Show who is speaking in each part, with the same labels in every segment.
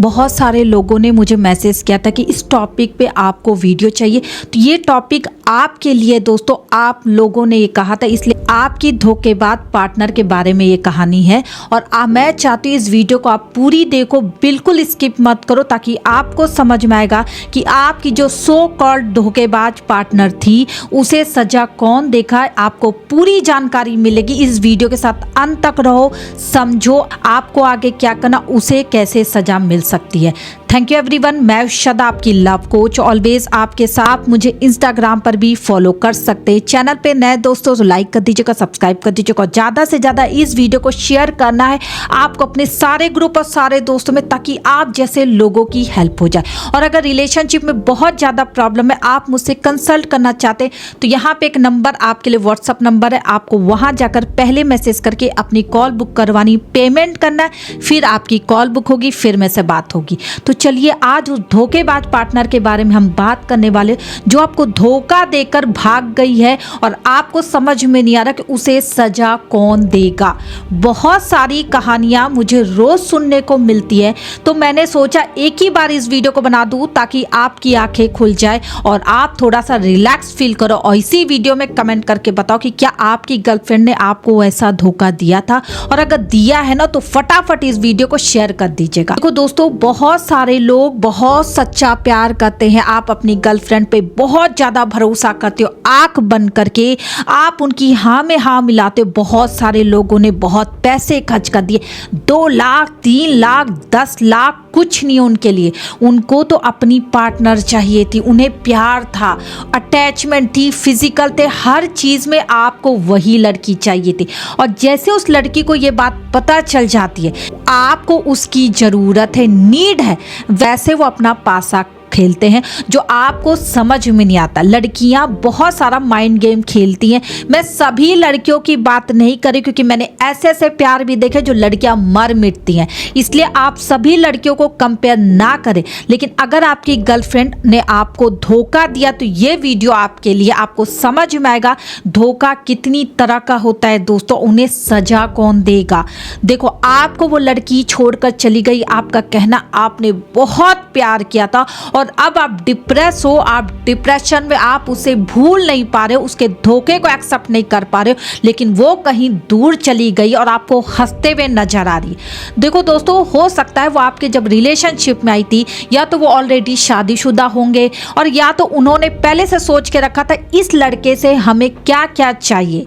Speaker 1: बहुत सारे लोगों ने मुझे मैसेज किया था कि इस टॉपिक पे आपको वीडियो चाहिए। तो ये टॉपिक आपके लिए दोस्तों, आप लोगों ने ये कहा था, इसलिए आपकी धोखेबाज पार्टनर के बारे में ये कहानी है। और मैं चाहती हूँ इस वीडियो को आप पूरी देखो, बिल्कुल स्किप मत करो, ताकि आपको समझ में आएगा कि आपकी जो सो कॉल्ड धोखेबाज पार्टनर थी उसे सजा कौन देगा। आपको पूरी जानकारी मिलेगी इस वीडियो के साथ, अंत तक रहो, समझो आपको आगे क्या करना, उसे कैसे सजा मिल सकती है। थैंक यू एवरीवन, मैं श्रद्धा आपकी लव कोच, ऑलवेज आपके साथ। मुझे इंस्टाग्राम पर भी फॉलो कर सकते हैं। चैनल पे नए दोस्तों तो लाइक कर दीजिएगा, सब्सक्राइब कर दीजिएगा, ज़्यादा से ज़्यादा इस वीडियो को शेयर करना है आपको अपने सारे ग्रुप और सारे दोस्तों में, ताकि आप जैसे लोगों की हेल्प हो जाए। और अगर रिलेशनशिप में बहुत ज़्यादा प्रॉब्लम है, आप मुझसे कंसल्ट करना चाहते हैं, तो यहाँ पे एक नंबर आपके लिए व्हाट्सअप नंबर है, आपको वहाँ जाकर पहले मैसेज करके अपनी कॉल बुक करवानी, पेमेंट करना है, फिर आपकी कॉल बुक होगी, फिर मेरे से बात होगी। तो चलिए आज उस धोखेबाज पार्टनर के बारे में हम बात करने वाले, जो आपको धोखा देकर भाग गई है और आपको समझ में नहीं आ रहा कि उसे सजा कौन देगा। बहुत सारी कहानियां मुझे रोज सुनने को मिलती है, तो मैंने सोचा एक ही बार इस वीडियो को बना दूं ताकि आपकी आंखें खुल जाए और आप थोड़ा सा रिलैक्स फील करो। और इसी वीडियो में कमेंट करके बताओ कि क्या आपकी गर्लफ्रेंड ने आपको ऐसा धोखा दिया था, और अगर दिया है ना तो फटाफट इस वीडियो को शेयर कर दीजिएगा। देखो दोस्तों, बहुत सारे लोग बहुत सच्चा प्यार करते हैं, आप अपनी गर्लफ्रेंड पे बहुत ज्यादा भरोसा करते हो, आंख बंद करके आप उनकी हाँ में हाँ मिलाते हो। बहुत सारे लोगों ने बहुत पैसे खर्च कर दिए, 2 लाख 3 लाख 10 लाख, कुछ नहीं उनके लिए। उनको तो अपनी पार्टनर चाहिए थी, उन्हें प्यार था, अटैचमेंट थी, फिजिकल थे, हर चीज में आपको वही लड़की चाहिए थी। और जैसे उस लड़की को ये बात पता चल जाती है आपको उसकी जरूरत है, नीड है, वैसे वो अपना पासा खेलते हैं जो आपको समझ में नहीं आता। लड़कियां बहुत सारा माइंड गेम खेलती हैं। मैं सभी लड़कियों की बात नहीं करी, क्योंकि मैंने ऐसे ऐसे प्यार भी देखे जो लड़कियां मर मिटती हैं, इसलिए आप सभी लड़कियों को कंपेयर ना करें। लेकिन अगर आपकी गर्लफ्रेंड ने आपको धोखा दिया तो ये वीडियो आपके लिए, आपको समझ में आएगा धोखा कितनी तरह का होता है दोस्तों, उन्हें सजा कौन देगा। देखो, आपको वो लड़की छोड़कर चली गई, आपका कहना आपने बहुत प्यार किया था, और अब आप डिप्रेस हो, आप डिप्रेशन में, आप उसे भूल नहीं पा रहे हो, उसके धोखे को एक्सेप्ट नहीं कर पा रहे हो, लेकिन वो कहीं दूर चली गई और आपको हंसते हुए नजर आ रही है। देखो दोस्तों, हो सकता है वो आपके जब रिलेशनशिप में आई थी, या तो वो ऑलरेडी शादीशुदा होंगे, और या तो उन्होंने पहले से सोच के रखा था इस लड़के से हमें क्या क्या चाहिए।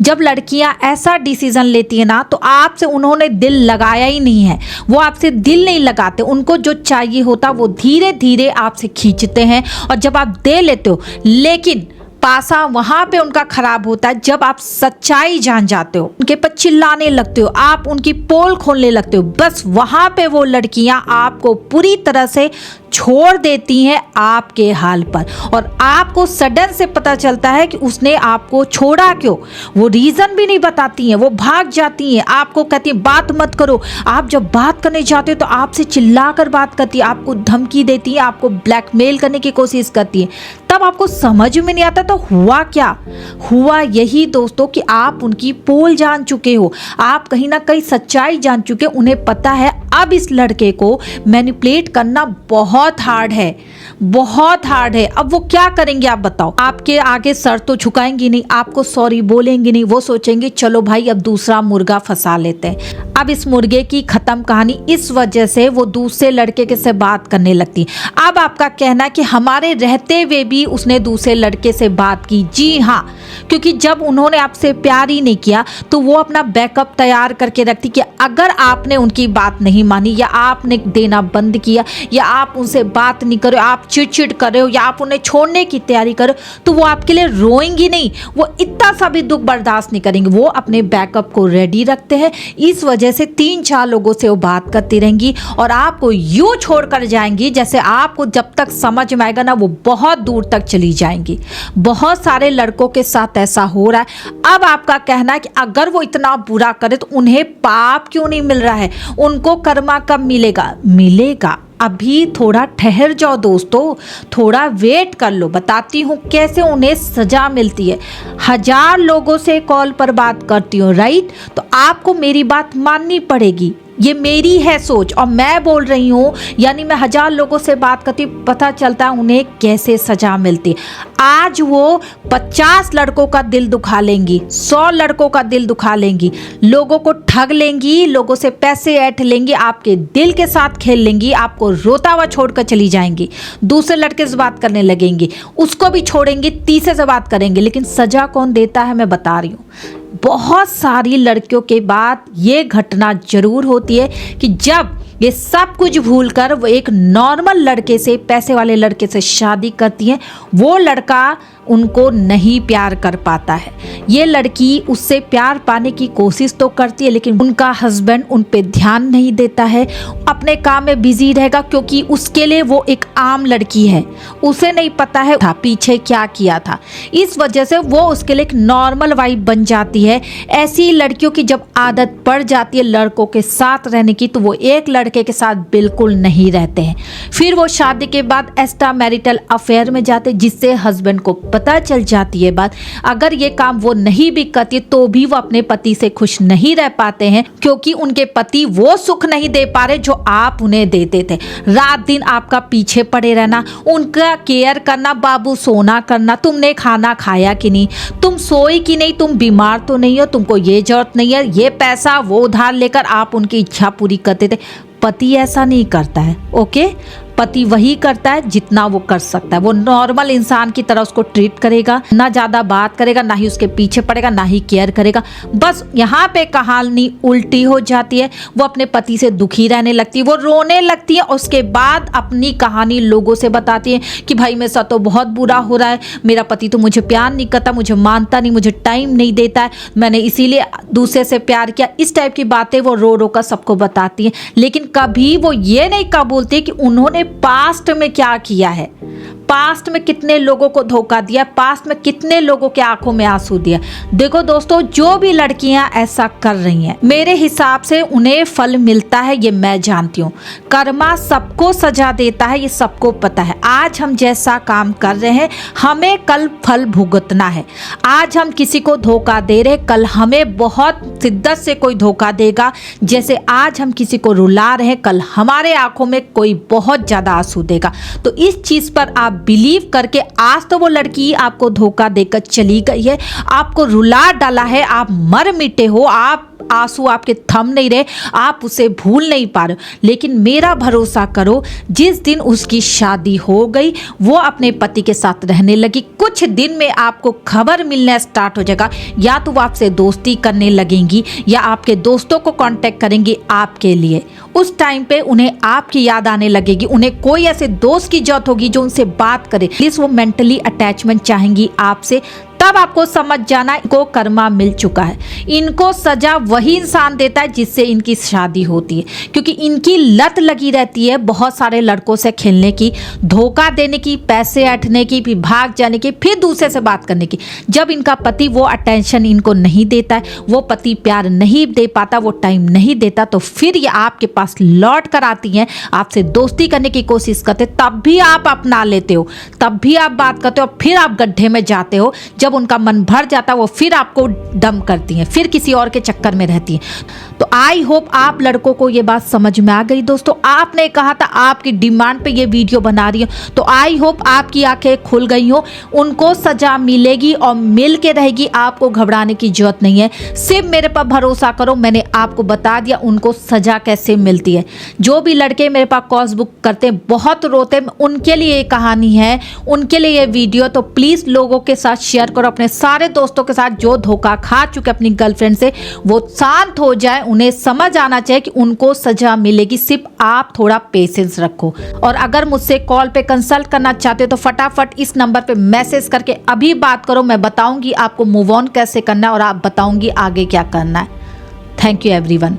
Speaker 1: जब लड़कियां ऐसा डिसीजन लेती है ना, तो आपसे उन्होंने दिल लगाया ही नहीं है, वो आपसे दिल नहीं लगाते, उनको जो चाहिए होता वो धीरे धीरे आपसे खींचते हैं, और जब आप दे लेते हो, लेकिन पासा वहां पे उनका खराब होता है जब आप सच्चाई जान जाते हो, उनके पर चिल्लाने लगते हो, आप उनकी पोल खोलने लगते हो। बस वहां पे वो लड़कियां आपको पूरी तरह से छोड़ देती हैं आपके हाल पर, और आपको सडन से पता चलता है कि उसने आपको छोड़ा क्यों। वो रीजन भी नहीं बताती हैं, वो भाग जाती हैं, आपको कहती हैं बात मत करो। आप जब बात करने जाते हो तो आपसे चिल्लाकर बात करती है, आपको धमकी देती है, आपको ब्लैकमेल करने की कोशिश करती है। तब आपको समझ में नहीं आता तो हुआ क्या, हुआ यही दोस्तों कि आप उनकी पोल जान चुके हो, आप कहीं ना कहीं सच्चाई जान चुके, उन्हें पता है अब इस लड़के को मैनिपुलेट करना बहुत हार्ड है, बहुत हार्ड है। अब वो क्या करेंगे आप बताओ, आपके आगे सर तो झुकाएंगी नहीं, आपको सॉरी बोलेंगी नहीं, वो सोचेंगे चलो भाई अब दूसरा मुर्गा फंसा लेते हैं। अब इस मुर्गे की खत्म कहानी, इस वजह से वो दूसरे लड़के के से बात करने लगती। अब आपका कहना कि हमारे रहते हुए भी उसने दूसरे लड़के से बात की। जी हाँ, क्योंकि जब उन्होंने आपसे प्यार ही नहीं किया तो वो अपना बैकअप तैयार करके रखती कि अगर आपने उनकी बात नहीं मानी, या आपने देना बंद किया, या आप उनसे बात नहीं करो, आप चिड़चिड़ कर रहे हो, या आप उन्हें छोड़ने की तैयारी करो, तो वो आपके लिए रोएंगी नहीं, वो इतना सा भी दुख बर्दाश्त नहीं करेंगे, वो अपने बैकअप को रेडी रखते हैं। इस वजह से 3-4 लोगों से वो बात करती रहेंगी और आपको यूं छोड़कर जाएंगी जैसे आपको जब तक समझ में आएगा ना वो बहुत दूर तक चली जाएंगी। बहुत सारे लड़कों के साथ ऐसा हो रहा है। अब आपका कहना है कि अगर वो इतना बुरा करे तो उन्हें पाप क्यों नहीं मिल रहा है, उनको कर्मा कब मिलेगा? मिलेगा, अभी थोड़ा ठहर जाओ दोस्तों, थोड़ा वेट कर लो, बताती हूँ कैसे उन्हें सजा मिलती है। 1000 लोगों से कॉल पर बात करती हूँ, राइट? तो आपको मेरी बात माननी पड़ेगी। ये मेरी है सोच और मैं बोल रही हूँ, यानी मैं 1000 लोगों से बात करती हूँ, पता चलता है उन्हें कैसे सजा मिलती। आज वो 50 लड़कों का दिल दुखा लेंगी, 100 लड़कों का दिल दुखा लेंगी, लोगों को ठग लेंगी, लोगों से पैसे ऐंठ लेंगी, आपके दिल के साथ खेल लेंगी, आपको रोता हुआ छोड़कर चली जाएंगी, दूसरे लड़के से बात करने लगेंगी, उसको भी छोड़ेंगी, तीसरे से बात करेंगे। लेकिन सजा कौन देता है मैं बता रही हूँ। बहुत सारी लड़कियों के बाद ये घटना जरूर होती है कि जब ये सब कुछ भूलकर वो एक नॉर्मल लड़के से, पैसे वाले लड़के से शादी करती हैं, वो लड़का उनको नहीं प्यार कर पाता है। ये लड़की उससे प्यार पाने की कोशिश तो करती है, लेकिन उनका हस्बैंड उन पे ध्यान नहीं देता है, अपने काम में बिजी रहेगा, क्योंकि उसके लिए वो एक आम लड़की है, उसे नहीं पता है था पीछे क्या किया था। इस वजह से वो उसके लिए एक नॉर्मल वाइफ बन जाती है। ऐसी लड़कियों की जब आदत पड़ जाती है लड़कों के साथ रहने की, तो वो एक लड़के के साथ बिल्कुल नहीं रहते हैं। फिर वो शादी के बाद एक्स्ट्रा मैरिटल अफेयर में जाते, जिससे हस्बैंड को पता चल जाती है बात। अगर ये काम वो नहीं भी करती तो भी वो अपने पति से खुश नहीं रह पाते हैं, क्योंकि उनके पति वो सुख नहीं दे पा रहे जो आप उन्हें देते थे। रात दिन आपका पीछे पड़े रहना, उनका केयर करना, बाबू सोना करना, तुमने खाना खाया कि नहीं, तुम सोई कि नहीं, तुम बीमार तो नहीं हो, तुमको ये जरूरत नहीं है, ये पैसा वो उधार लेकर आप उनकी इच्छा पूरी करते थे। पति ऐसा नहीं करता है, ओके। पति वही करता है जितना वो कर सकता है। वो नॉर्मल इंसान की तरह उसको ट्रीट करेगा, ना ज्यादा बात करेगा, ना ही उसके पीछे पड़ेगा, ना ही केयर करेगा। बस यहाँ पे कहानी उल्टी हो जाती है, वो अपने पति से दुखी रहने लगती है, वो रोने लगती है, उसके बाद अपनी कहानी लोगों से बताती है कि भाई मेरे साथ तो बहुत बुरा हो रहा है, मेरा पति तो मुझे प्यार नहीं करता, मुझे मानता नहीं, मुझे टाइम नहीं देता है, मैंने इसीलिए दूसरे से प्यार किया। इस टाइप की बातें वो रो रो कर सबको बताती है, लेकिन कभी वो ये नहीं कबूलती कि उन्होंने पास्ट में क्या किया है, पास्ट में कितने लोगों को धोखा दिया, पास्ट में कितने लोगों के आंखों में आंसू दिया। देखो दोस्तों, जो भी लड़कियां ऐसा कर रही हैं, मेरे हिसाब से उन्हें फल मिलता है, ये मैं जानती हूँ। कर्मा सबको सजा देता है, ये सबको पता है। आज हम जैसा काम कर रहे हैं, हमें कल फल भुगतना है। आज हम किसी को धोखा दे रहे, कल हमें बहुत शिद्दत से कोई धोखा देगा। जैसे आज हम किसी को रुला रहे, कल हमारे आंखों में कोई बहुत ज्यादा आंसू देगा। तो इस चीज पर आप बिलीव करके, आज तो वो लड़की आपको धोखा देकर चली गई है, आपको रुला डाला है, आप मर मिटे हो, आप आंसू आपके थम नहीं रहे, आप उसे भूल नहीं पा रहे हो। लेकिन मेरा भरोसा करो, जिस दिन उसकी शादी हो गई, वो अपने पति के साथ रहने लगी, कुछ दिन में आपको खबर मिलना स्टार्ट हो जाएगा। या तो वो आपसे दोस्ती करने लगेंगी, या आपके दोस्तों को कांटेक्ट करेंगी आपके लिए। उस टाइम पे उन्हें आपकी याद आने लगेगी, उन्हें कोई ऐसे दोस्त की जरूरत होगी जो उनसे बात करे। प्लीज वो मेंटली अटैचमेंट चाहेंगी आपसे, तब आपको समझ जाना इनको कर्मा मिल चुका है। इनको सजा वही इंसान देता है जिससे इनकी शादी होती है, क्योंकि इनकी लत लगी रहती है बहुत सारे लड़कों से खेलने की, धोखा देने की, पैसे ऐंठने की, फिर भाग जाने की, फिर दूसरे से बात करने की। जब इनका पति वो अटेंशन इनको नहीं देता है, वो पति प्यार नहीं दे पाता, वो टाइम नहीं देता, तो फिर ये आपके पास लौट कर आती हैं, आपसे दोस्ती करने की कोशिश करते, तब भी आप अपना लेते हो, तब भी आप बात करते हो, फिर आप गड्ढे में जाते हो। जब उनका मन भर जाता है, वो फिर आपको डम करती हैं, फिर किसी और के चक्कर में रहती हैं। तो आई होप आप लड़कों को ये बात समझ में आ गई। दोस्तों, आपने कहा था आपकी डिमांड पे ये वीडियो बना रही हूं, तो आई होप आपकी आंखें खुल गई हो। उनको सजा मिलेगी और मिल के रहेगी, आपको घबराने की जरूरत नहीं है। सिर्फ मेरे पर भरोसा करो, मैंने आपको बता दिया उनको सजा कैसे मिलती है। जो भी लड़के मेरे पास कॉल्स बुक करते हैं, बहुत रोते हैं, उनके लिए ये कहानी है, उनके लिए ये वीडियो। तो प्लीज लोगों के साथ शेयर करो, अपने सारे दोस्तों के साथ जो धोखा खा चुके अपनी गर्लफ्रेंड से, वो शांत हो जाए, उन्हें समझ आना चाहिए कि उनको सजा मिलेगी। सिर्फ आप थोड़ा पेशेंस रखो। और अगर मुझसे कॉल पे कंसल्ट करना चाहते हो तो फटाफट इस नंबर पे मैसेज करके अभी बात करो, मैं बताऊंगी आपको मूव ऑन कैसे करना है और आप बताऊंगी आगे क्या करना है। Thank you everyone.